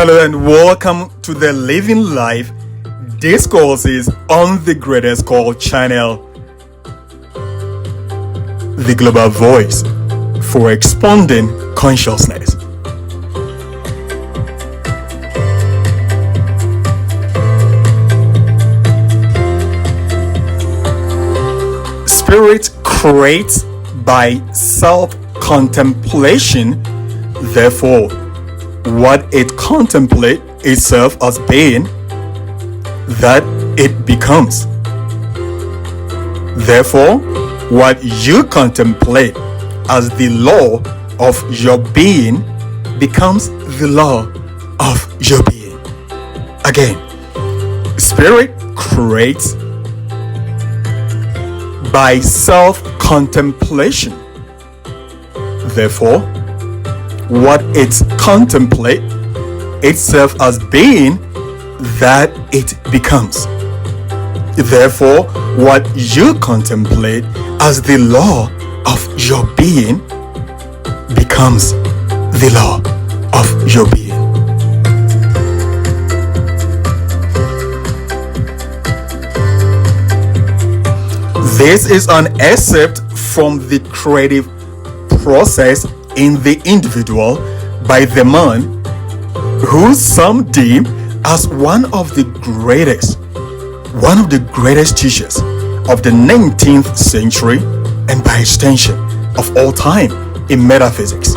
Hello and welcome to the Living Life Discourses on the Greatest Call channel, the global voice for expanding consciousness. Spirit creates by self-contemplation, therefore, what it contemplates itself as being, that it becomes. Therefore, what you contemplate as the law of your being becomes the law of your being. Again, spirit creates by self-contemplation. Therefore, what it contemplates itself as being, that it becomes. Therefore, what you contemplate as the law of your being becomes the law of your being. This is an excerpt from the creative process in the individual by the man who some deem as one of the greatest teachers of the 19th century and by extension of all time in metaphysics,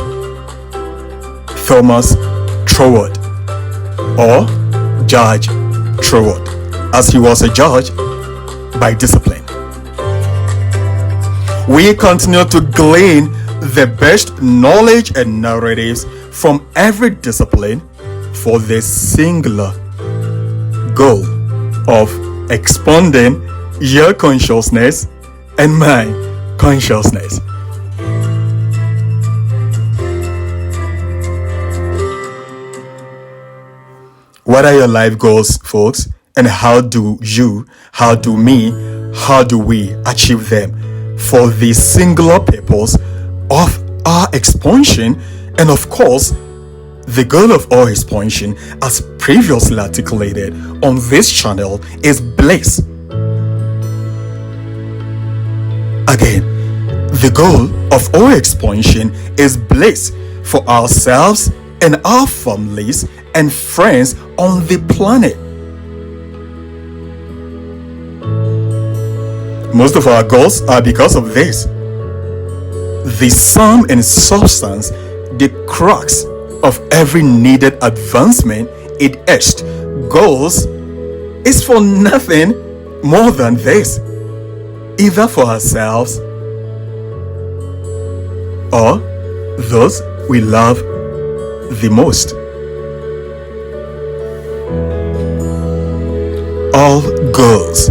Thomas Troward, or Judge Troward, as he was a judge by discipline. We continue to glean the best knowledge and narratives from every discipline for the singular goal of expanding your consciousness and my consciousness. What are your life goals, folks? And how do we achieve them for the singular purpose of our expansion? And of course, the goal of our expansion, as previously articulated on this channel, is bliss. Again, the goal of our expansion is bliss for ourselves and our families and friends on the planet. Most of our goals are because of this. The sum and substance, the crux of every needed advancement in earth's goals is for nothing more than this, either for ourselves or those we love the most. All goals,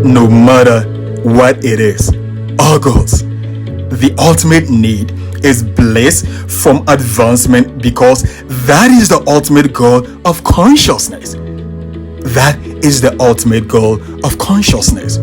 no matter what it is, all goals, the ultimate need is bliss from advancement, because that is the ultimate goal of consciousness. That is the ultimate goal of consciousness.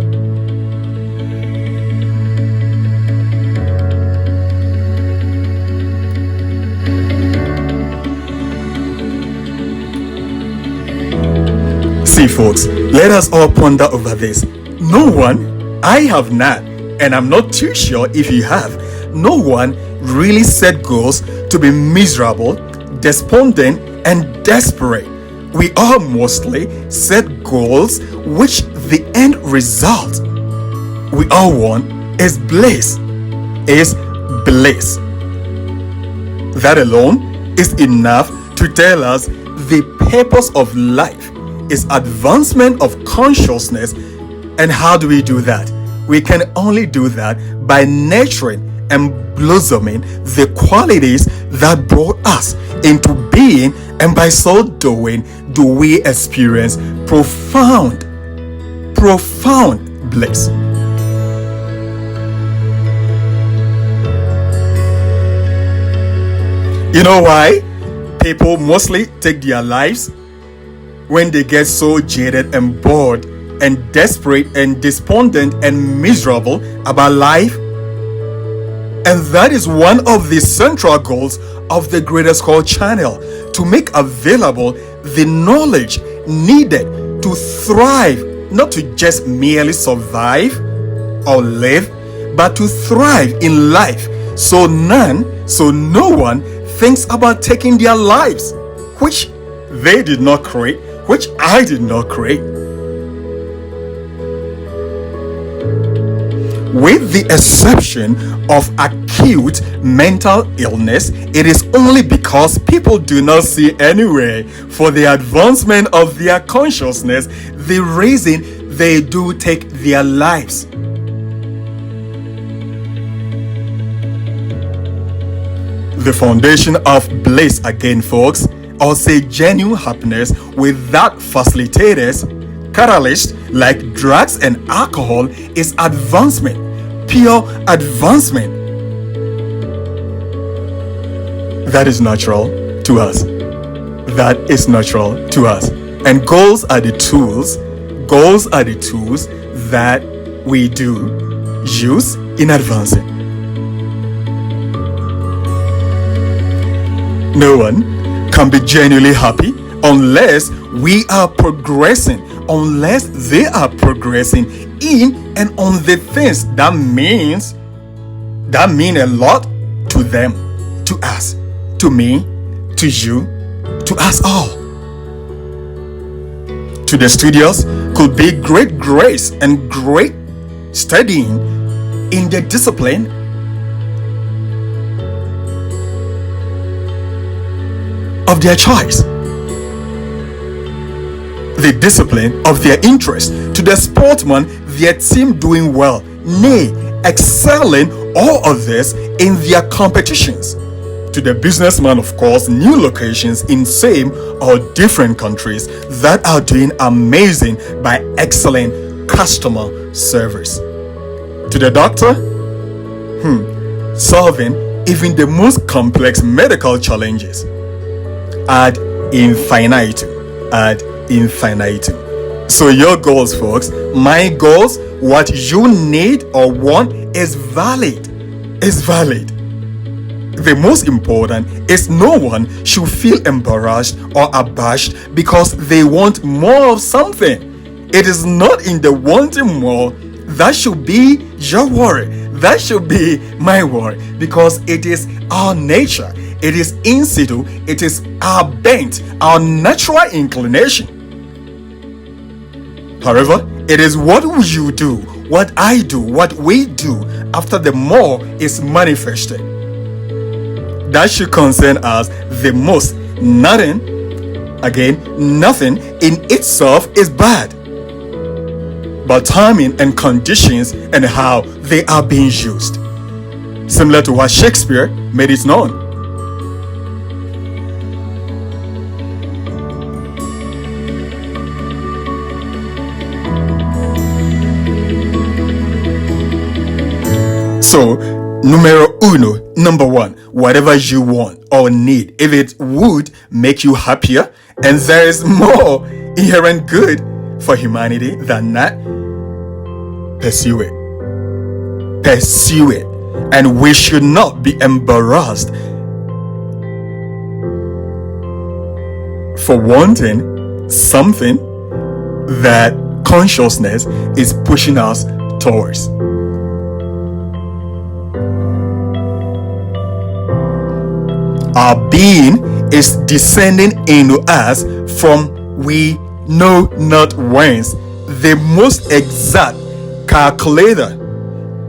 See, folks, let us all ponder over this. No one, I have not, and I'm not too sure if you have, no one really set goals to be miserable, despondent, and desperate. We all mostly set goals which the end result we all want is bliss. That alone is enough to tell us the purpose of life is advancement of consciousness. And how do we do that? We can only do that by nurturing and blossoming the qualities that brought us into being, and by so doing do we experience profound bliss. You know why people mostly take their lives? When they get so jaded and bored and desperate and despondent and miserable about life. And that is one of the central goals of the Greatest Call channel, to make available the knowledge needed to thrive, not to just merely survive or live, but to thrive in life. So no one thinks about taking their lives, which they did not create, which I did not create. With the exception of acute mental illness, it is only because people do not see any way for the advancement of their consciousness the reason they do take their lives. The foundation of bliss, again, folks, or say genuine happiness, without facilitators, catalysts like drugs and alcohol, is advancement, pure advancement. That is natural to us. That is natural to us. And goals are the tools that we do use in advancing. No one can be genuinely happy unless we are progressing, unless they are progressing in and on the things that mean a lot to them, to us, to me, to you, to us all. To the studios could be great grace and great studying in the discipline of their choice, the discipline of their interest. To the sportsman, their team doing well, nay, excelling all of this in their competitions. To the businessman, of course, new locations in same or different countries that are doing amazing by excellent customer service. To the doctor, solving even the most complex medical challenges. Ad infinitum. So your goals, folks, my goals, what you need or want is valid. The most important is no one should feel embarrassed or abashed because they want more of something. It is not in the wanting more that should be your worry. That should be my worry, because it is our nature. It is in situ. It is our bent, our natural inclination. However, it is what you do, what I do, what we do after the more is manifested that should concern us the most. Nothing in itself is bad, but timing and conditions and how they are being used. Similar to what Shakespeare made it known. So, number one, whatever you want or need, if it would make you happier, and there is more inherent good for humanity than that, pursue it. And we should not be embarrassed for wanting something that consciousness is pushing us towards. Our being is descending into us from we know not whence, the most exact calculator.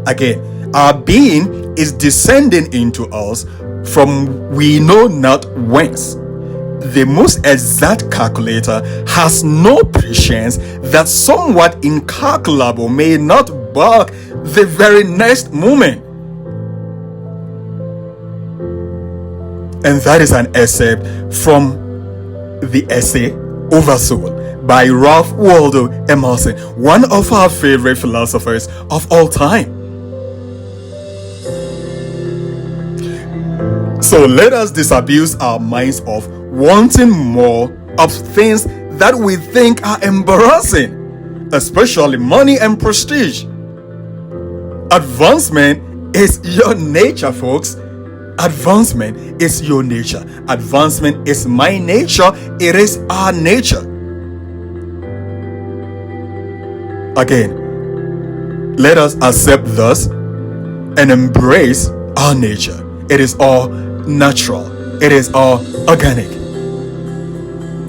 Again, our being is descending into us from we know not whence. The most exact calculator has no patience that somewhat incalculable may not bark the very next moment. And that is an excerpt from the essay Oversoul by Ralph Waldo Emerson, one of our favorite philosophers of all time. So let us disabuse our minds of wanting more of things that we think are embarrassing, especially money and prestige. Advancement is your nature, folks. Advancement is your nature. Advancement is my nature. It is our nature. Again, let us accept this and embrace our nature. It is all natural. It is all organic.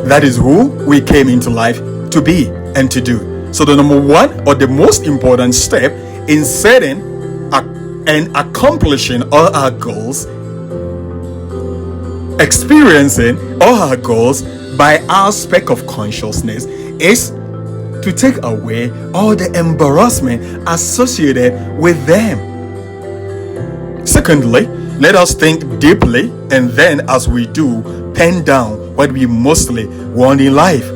That is who we came into life to be and to do. So the number one, or the most important step in setting and accomplishing all our goals, experiencing all our goals by our aspect of consciousness, is to take away all the embarrassment associated with them. Secondly, let us think deeply, and then as we do, pen down what we mostly want in life.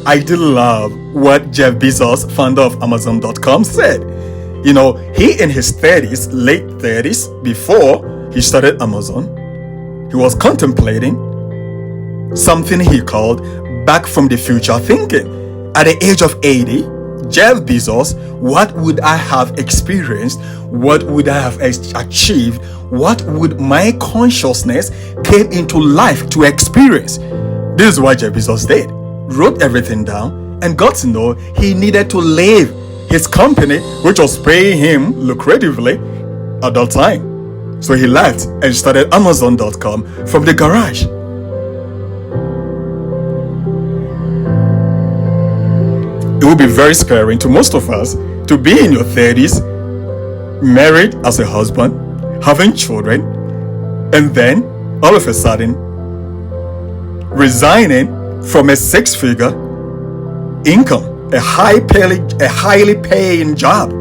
I do love what Jeff Bezos, founder of Amazon.com, said. You know, he in his 30s, late 30s, before he started Amazon, he was contemplating something he called back from the future thinking. At the age of 80, Jeff Bezos, what would I have experienced? What would I have achieved? What would my consciousness came into life to experience? This is what Jeff Bezos did. Wrote everything down and got to know he needed to leave his company, which was paying him lucratively at that time. So he left and started Amazon.com from the garage. It would be very scary to most of us to be in your 30s, married as a husband, having children, and then all of a sudden resigning from a six-figure income, a highly paying job.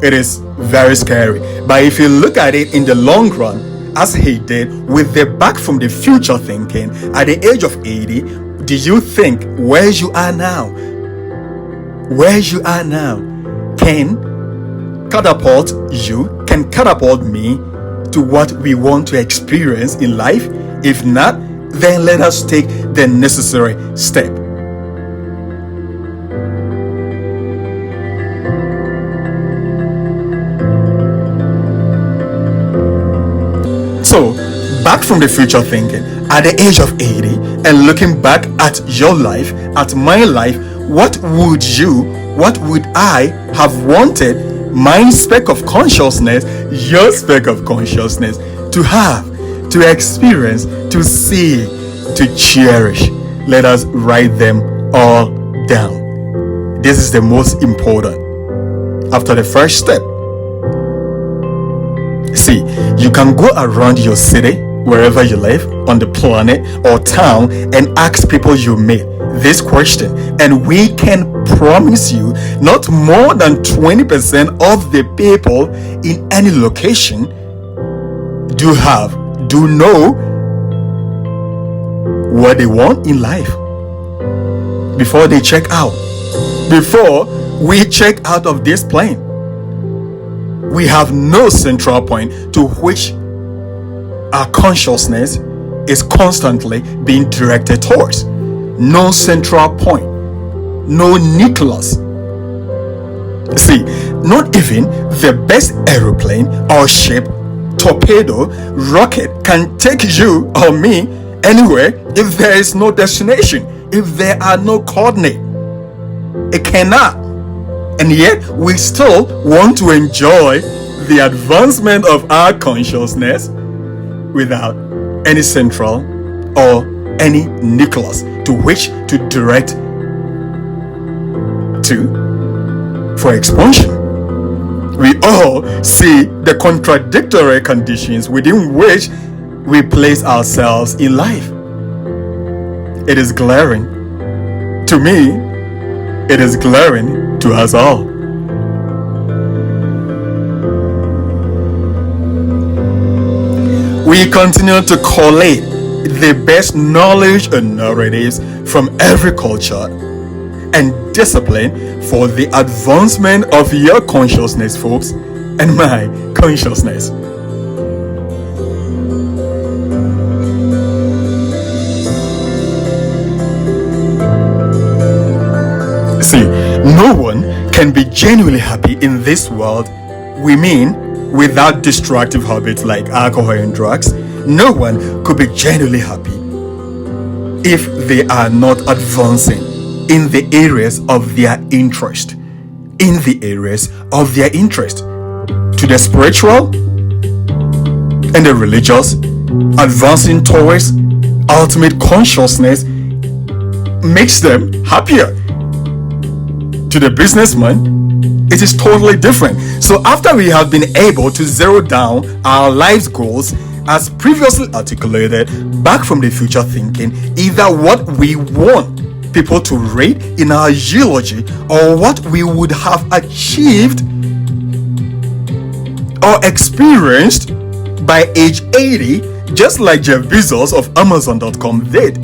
It is very scary. But if you look at it in the long run, as he did with the back from the future thinking, at the age of 80, do you think where you are now can catapult you, can catapult me to what we want to experience in life? If not, then let us take the necessary step. So, back from the future thinking, at the age of 80, and looking back at your life, at my life, what would I have wanted my speck of consciousness, your speck of consciousness, to have, to experience, to see, to cherish? Let us write them all down. This is the most important. After the first step, see, you can go around your city, wherever you live, on the planet or town, and ask people you meet this question, and we can promise you not more than 20% of the people in any location do know what they want in life before they check out. Before we check out of this plane, we have no central point to which our consciousness is constantly being directed towards. No central point, no nucleus. See, not even the best aeroplane or ship, torpedo, rocket can take you or me anywhere if there is no destination, if there are no coordinates. It cannot. And yet we still want to enjoy the advancement of our consciousness without any central or any nucleus to which to direct to for expansion. We all see the contradictory conditions within which we place ourselves in life. It is glaring. To me, it is glaring to us all. We continue to collate the best knowledge and narratives from every culture and discipline for the advancement of your consciousness, folks, and my consciousness. See, no one can be genuinely happy in this world. We mean without destructive habits like alcohol and drugs, no one could be genuinely happy if they are not advancing in the areas of their interest. In the areas of their interest. To the spiritual and the religious, advancing towards ultimate consciousness makes them happier. To the businessman, it is totally different. So after we have been able to zero down our life's goals as previously articulated back from the future thinking, either what we want people to rate in our eulogy or what we would have achieved or experienced by age 80, just like Jeff Bezos of Amazon.com did.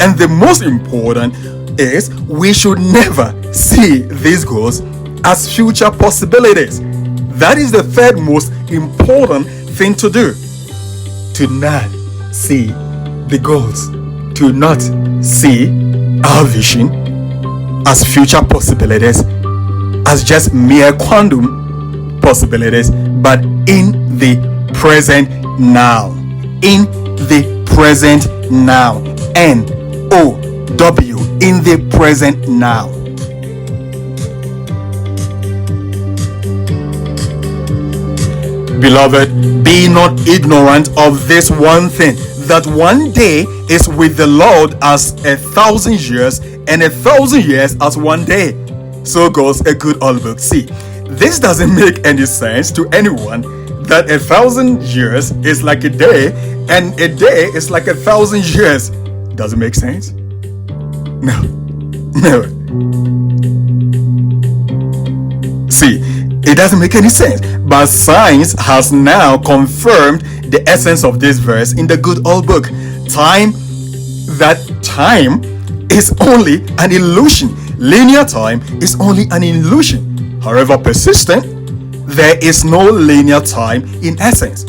And the most important is we should never see these goals as future possibilities. That is the third most important thing to do. To not see the goals. To not see our vision as future possibilities, as just mere quantum possibilities, but in the present now. In the present now. N-O-W. In the present now. Beloved, be not ignorant of this one thing, that one day is with the Lord as 1,000 years, and 1,000 years as one day. So goes a good old book. See, this doesn't make any sense to anyone, that 1,000 years is like a day, and a day is like 1,000 years. Does it make sense? No. Never. See, it doesn't make any sense. But science has now confirmed the essence of this verse in the good old book. Time is only an illusion. Linear time is only an illusion. However persistent, there is no linear time in essence.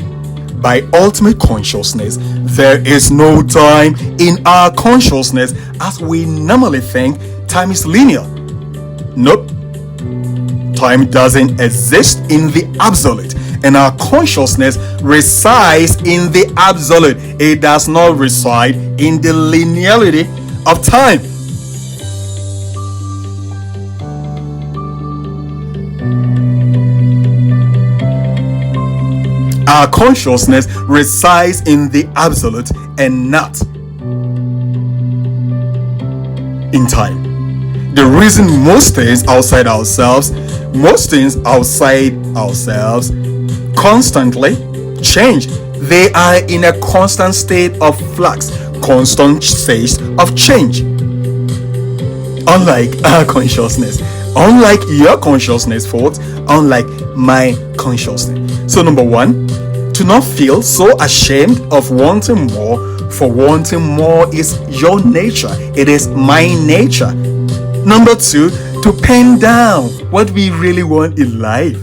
By ultimate consciousness, there is no time in our consciousness as we normally think time is linear. Nope. Time doesn't exist in the absolute, and our consciousness resides in the absolute. It does not reside in the linearity of time. Our consciousness resides in the absolute and not in time. The reason most things outside ourselves constantly change. They are in a constant state of flux, constant state of change. Unlike our consciousness, unlike your consciousness, folks, unlike my consciousness. So number one, to not feel so ashamed of wanting more, for wanting more is your nature. It is my nature. Number two, to pen down what we really want in life.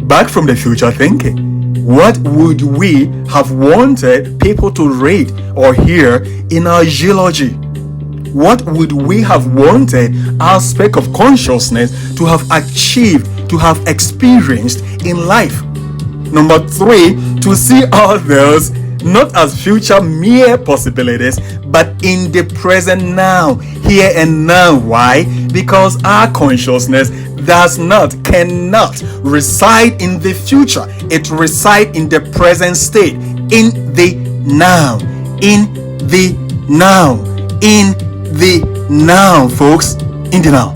Back from the future thinking, what would we have wanted people to read or hear in our eulogy? What would we have wanted our speck of consciousness to have achieved, to have experienced in life? Number three, to see others not as future mere possibilities, but in the present now, here and now. Why? Because our consciousness cannot reside in the future. It resides in the present state, in the now, in the now, in the now, folks, in the now.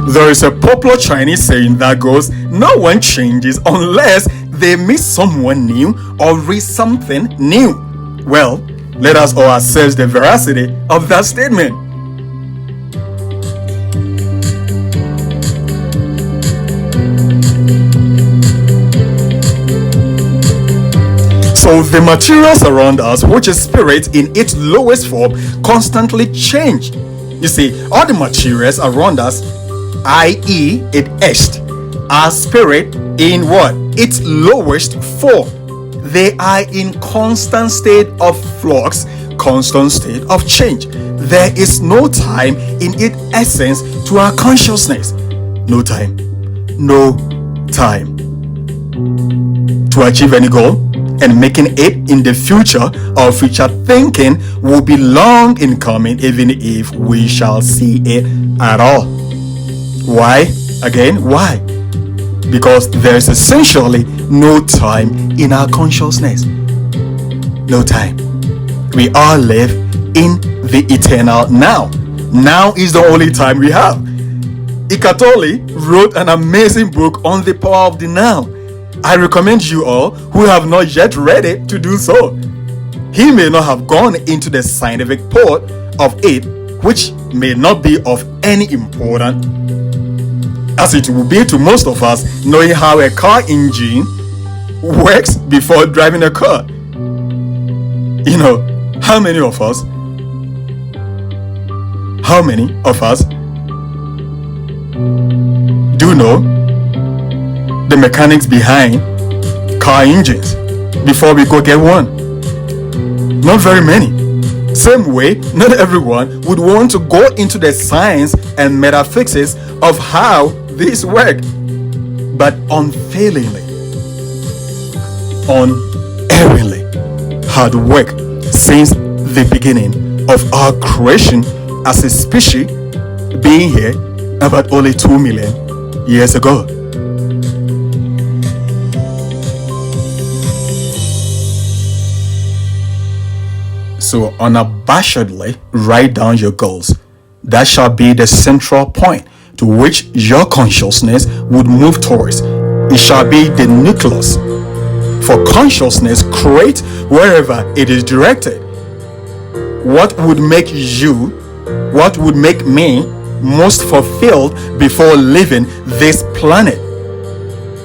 There is a popular Chinese saying that goes, no one changes unless they meet someone new or read something new. Well, let us all assess the veracity of that statement. So the materials around us, which is spirit in its lowest form, constantly change. You see, all the materials around us, i.e. it est, our spirit in what? Its lowest form. They are in constant state of flux, constant state of change. there is no time in its essence to our consciousness. No time. No time. To achieve any goal and making it in the future, or future thinking will be long in coming, even if we shall see it at all. Why? Again, why? Because there is essentially no time in our consciousness. No time. We all live in the eternal now. Now is the only time we have. Eckhart Tolle wrote an amazing book on the power of the now. I recommend you all who have not yet read it to do so. He may not have gone into the scientific part of it, which may not be of any importance, as it will be to most of us, knowing how a car engine works before driving a car. You know, how many of us do know the mechanics behind car engines before we go get one? Not very many. Same way, not everyone would want to go into the science and metaphysics of how this work, but unfailingly, unerringly hard work since the beginning of our creation as a species, being here about only 2 million years ago. So unabashedly write down your goals. That shall be the central point to which your consciousness would move towards. It shall be the nucleus for consciousness create wherever it is directed. What would make you, what would make me most fulfilled before leaving this planet?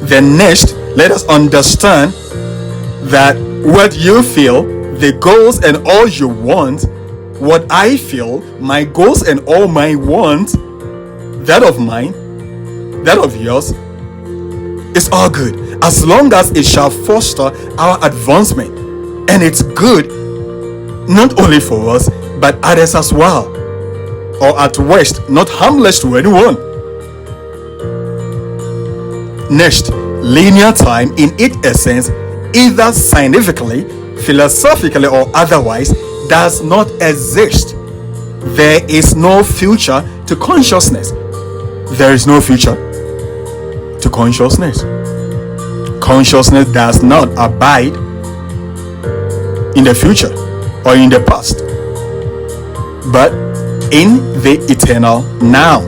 Then next, let us understand that what you feel, the goals and all you want, what I feel, my goals and all my wants, that of mine, that of yours, is all good, as long as it shall foster our advancement. And it's good not only for us, but others as well, or at worst, not harmless to anyone. Next, linear time in its essence, either scientifically, philosophically, or otherwise, does not exist. There is no future to consciousness. There is no future to consciousness. Consciousness does not abide in the future or in the past, but in the eternal now.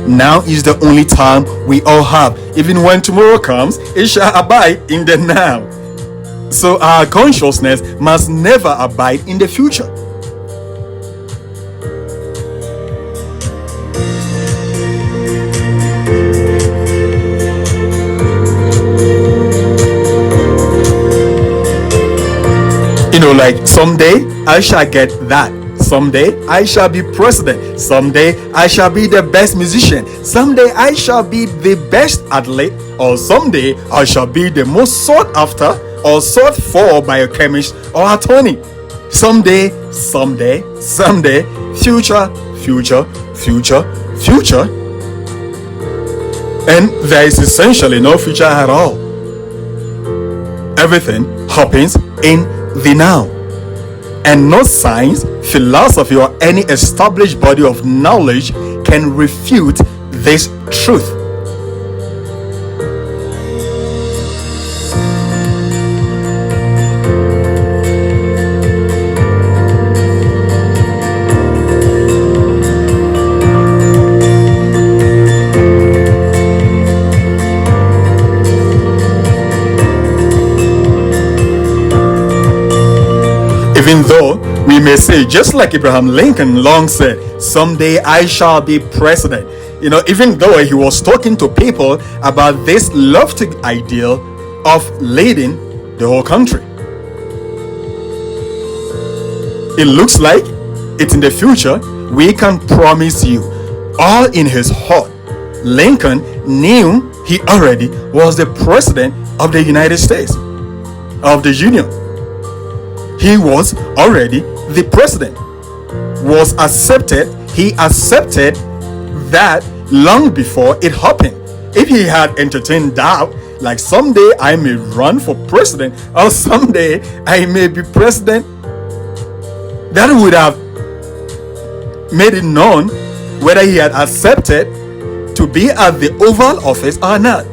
Now is the only time we all have. Even when tomorrow comes, it shall abide in the now. So our consciousness must never abide in the future. You know, like someday I shall get that. Someday I shall be president. Someday I shall be the best musician. Someday I shall be the best athlete. Or someday I shall be the most sought after or sought for biochemist or attorney. Someday, someday, someday, future, future, future, future. And there is essentially no future at all. Everything happens in the now. And no science, philosophy, or any established body of knowledge can refute this truth. Even though we may say, just like Abraham Lincoln long said, someday I shall be president. You know, even though he was talking to people about this lofty ideal of leading the whole country. It looks like it's in the future. We can promise you, all in his heart, Lincoln knew he already was the president of the United States, of the Union. He was already the president. was accepted, he accepted that long before it happened. If he had entertained doubt, like someday I may run for president or someday I may be president, that would have made it known whether he had accepted to be at the Oval Office or not.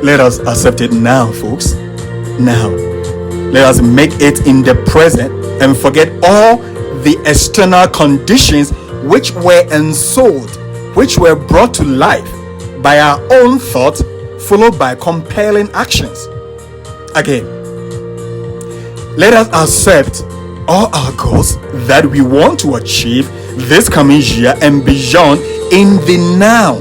Let us accept it now, folks. Now. Let us make it in the present and forget all the external conditions which were ensouled, which were brought to life by our own thought, followed by compelling actions. Again, let us accept all our goals that we want to achieve this coming year and beyond in the now.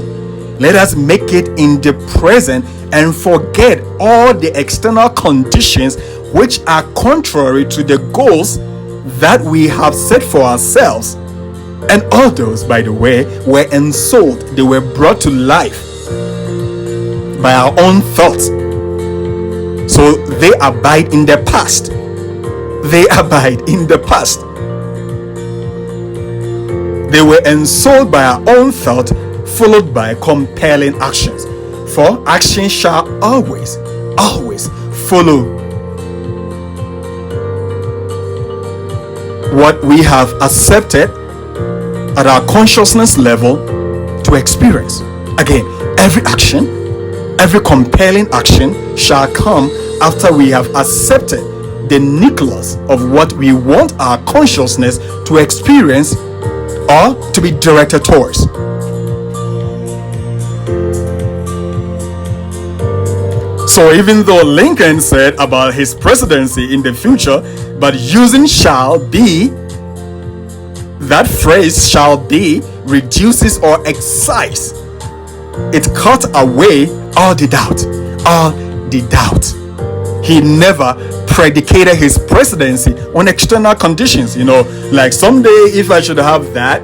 Let us make it in the present and forget all the external conditions which are contrary to the goals that we have set for ourselves. And all those, by the way, were ensouled. They were brought to life by our own thoughts. So they abide in the past. They abide in the past. They were ensouled by our own thought, followed by compelling actions. For action shall always follow what we have accepted at our consciousness level to experience. Again, every action, every compelling action shall come after we have accepted the nucleus of what we want our consciousness to experience or to be directed towards. So even though Lincoln said about his presidency in the future, but using shall be, that phrase shall be reduces or excises. It cut away all the doubt. He never predicated his presidency on external conditions, like someday if I should have that,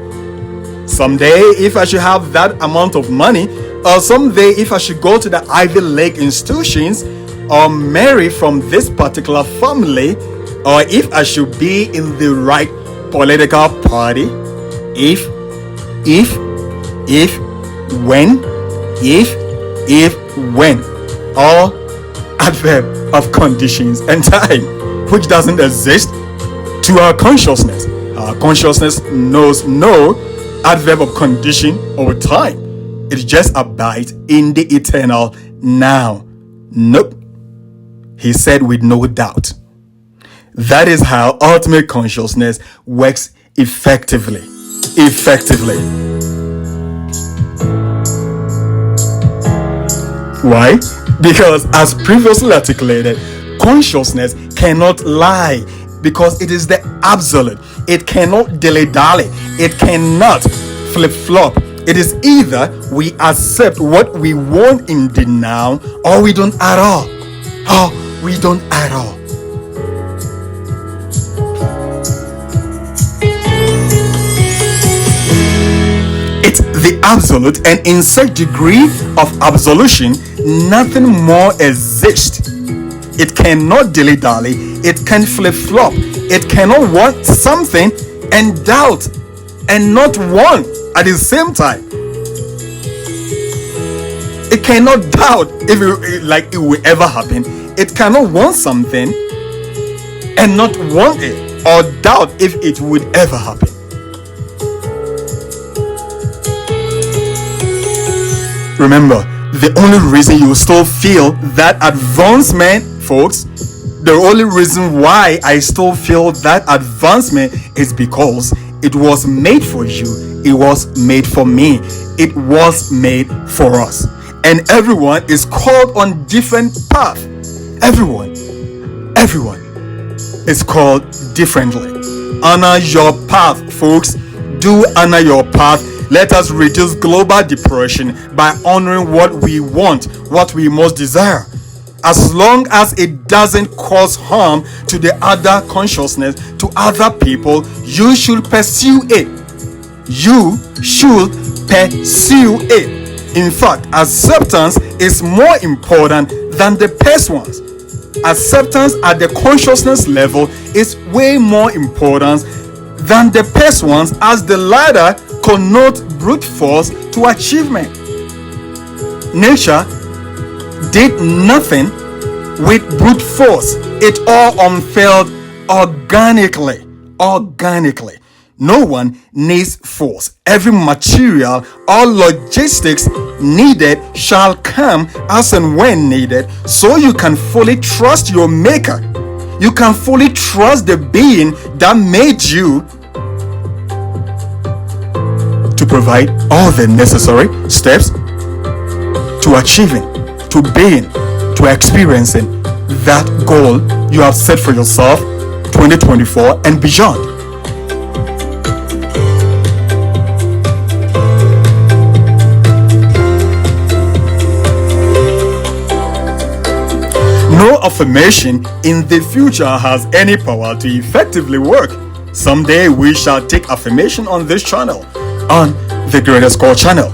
someday if I should have that amount of money, or someday if I should go to the Ivy League institutions or marry from this particular family, or if I should be in the right political party, if, when, all adverb of conditions and time, which doesn't exist to our consciousness. Our consciousness knows no adverb of condition or time. It just abides in the eternal now. Nope. He said with no doubt. That is how ultimate consciousness works effectively. Why? Because as previously articulated, consciousness cannot lie because it is the absolute. It cannot dilly-dally. It cannot flip-flop. It is either we accept what we want in the now or we don't at all. It's the absolute, and in such degree of absolution, nothing more exists. It cannot dilly-dally. It can flip-flop. It cannot want something and doubt and not want at the same time. It cannot doubt if it will ever happen. It cannot want something and not want it, or doubt if it would ever happen. Remember, the only reason you still feel that advancement, folks, the only reason why I still feel that advancement is because it was made for you. It was made for me. It was made for us. And everyone is called on different paths. Everyone is called differently. Honor your path, folks. Do honor your path. Let us reduce global depression by honoring what we want, what we most desire. As long as it doesn't cause harm to the other consciousness, to other people, you should pursue it. You should pursue it. In fact, acceptance is more important than the pursuance. acceptance at the consciousness level is way more important than the first ones, as the latter connotes brute force to achievement. Nature did nothing with brute force. It all unfurled organically. No one needs force. Every material or logistics needed shall come as and when needed, so you can fully trust your maker. You can fully trust the being that made you to provide all the necessary steps to achieving, to being, to experiencing that goal you have set for yourself 2024 and beyond. No affirmation in the future has any power to effectively work. Someday we shall take affirmation on this channel, on the Greatest Call channel.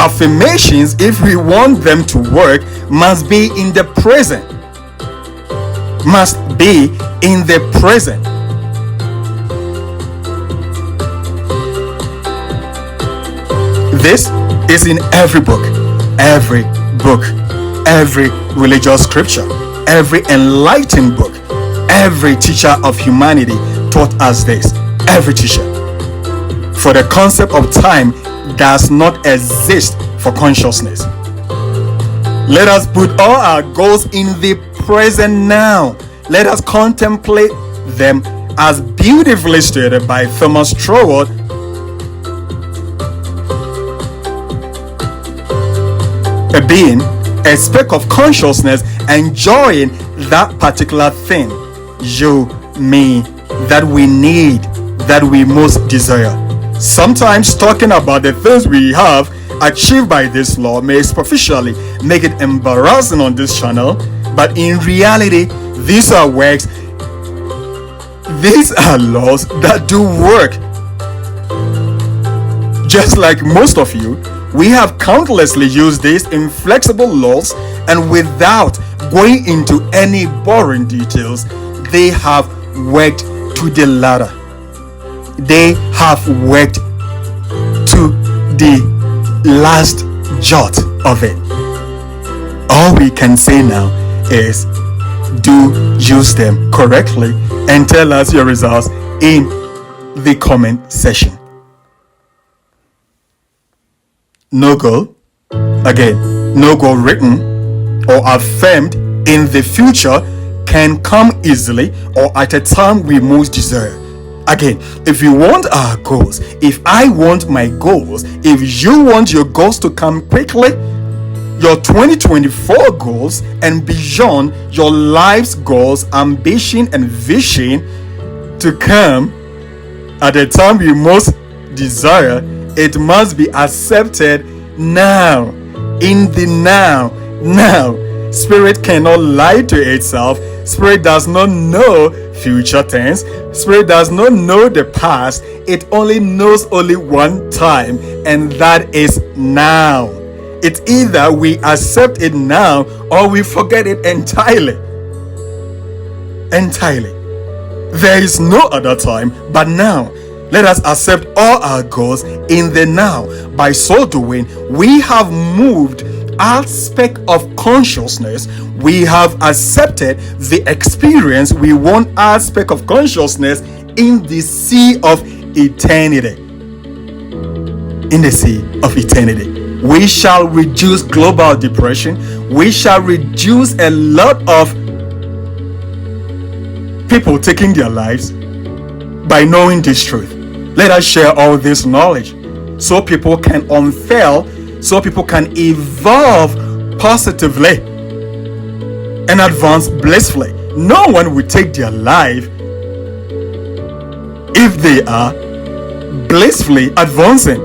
Affirmations, if we want them to work, must be in the present. Must be in the present. This is in every book, every religious scripture, every enlightened book, every teacher of humanity taught us this. Every teacher. For the concept of time does not exist for consciousness. Let us put all our goals in the present now. Let us contemplate them as beautifully stated by Thomas Troward. A being, a speck of consciousness, enjoying that particular thing, you, me, that we need, that we most desire. Sometimes talking about the things we have achieved by this law may superficially make it embarrassing on this channel, but in reality, these are works, these are laws that do work. Just like most of you, we have countlessly used these inflexible laws, and without going into any boring details, they have worked to the ladder. They have worked to the last jot of it. All we can say now is do use them correctly and tell us your results in the comment section. No goal, again, no goal written or affirmed in the future can come easily or at a time we most desire. Again, if you want our goals, if I want my goals, if you want your goals to come quickly, your 2024 goals and beyond, your life's goals, ambition and vision to come at the time you most desire, it must be accepted now, in the now. Spirit cannot lie to itself. Spirit does not know future tense. Spirit does not know the past. It only knows only one time, and that is now. It's either we accept it now or we forget it entirely. There is no other time but now. Let us accept all our goals in the now. By so doing, we have moved aspect of consciousness. We have accepted the experience we want aspect of consciousness in the sea of eternity. In the sea of eternity. We shall reduce global depression. We shall reduce a lot of people taking their lives by knowing this truth. Let us share all this knowledge so people can unfurl, so people can evolve positively and advance blissfully. No one will take their life if they are blissfully advancing.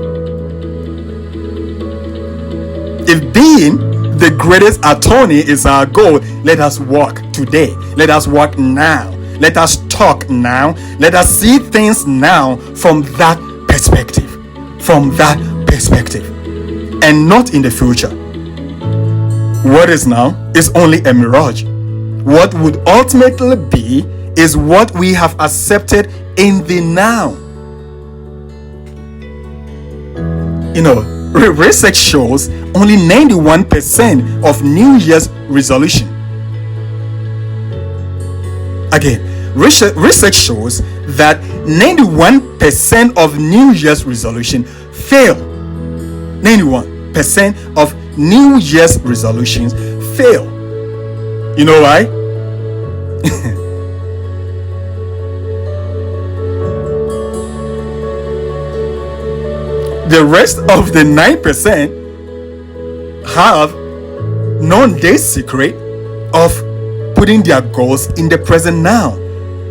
If being the greatest attorney is our goal, let us walk today. Let us walk now. Let us talk now. Let us see things now from that perspective. And not in the future. What is now is only a mirage. What would ultimately be is what we have accepted in the now. Research shows only 91% of New Year's resolution. Again, research shows that 91% of New Year's resolution fail. 91% of New Year's resolutions fail. You know why? The rest of the 9% have known the secret of putting their goals in the present now.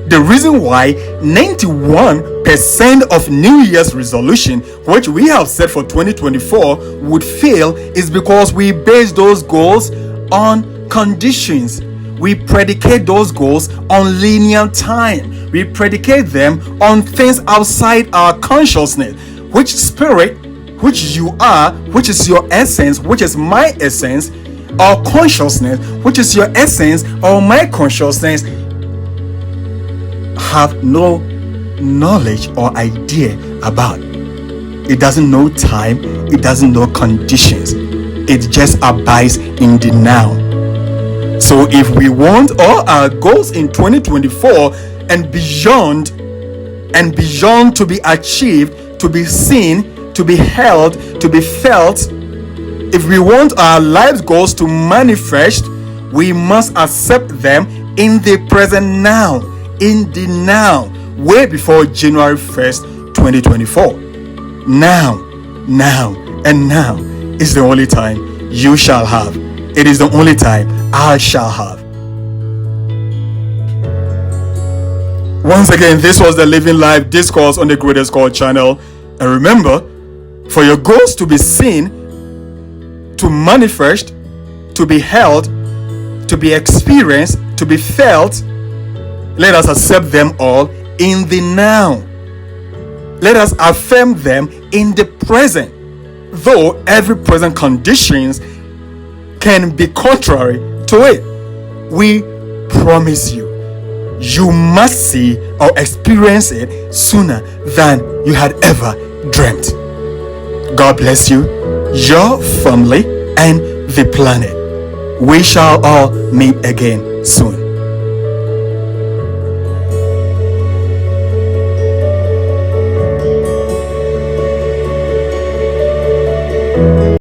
The reason why 91% of New Year's resolution, which we have set for 2024, would fail is because we base those goals on conditions. We predicate those goals on linear time. We predicate them on things outside our consciousness. Which spirit, which you are, which is your essence, which is my essence, or consciousness, which is your essence or my consciousness, have no knowledge or idea about. It doesn't know time, it doesn't know conditions. It just abides in the now. So if we want all our goals in 2024 and beyond to be achieved, to be seen, to be held, to be felt, if we want our life goals to manifest, we must accept them in the present now, in the now, way before January 1st, 2024. Now, and now is the only time you shall have. It is the only time I shall have. Once again, this was the Living Life Discourse on the Greatest Call channel. And remember, for your goals to be seen, to manifest, to be held, to be experienced, to be felt, let us accept them all in the now. Let us affirm them in the present. Though every present conditions can be contrary to it, we promise you, you must see or experience it sooner than you had ever dreamt. God bless you, your family, and the planet. We shall all meet again soon.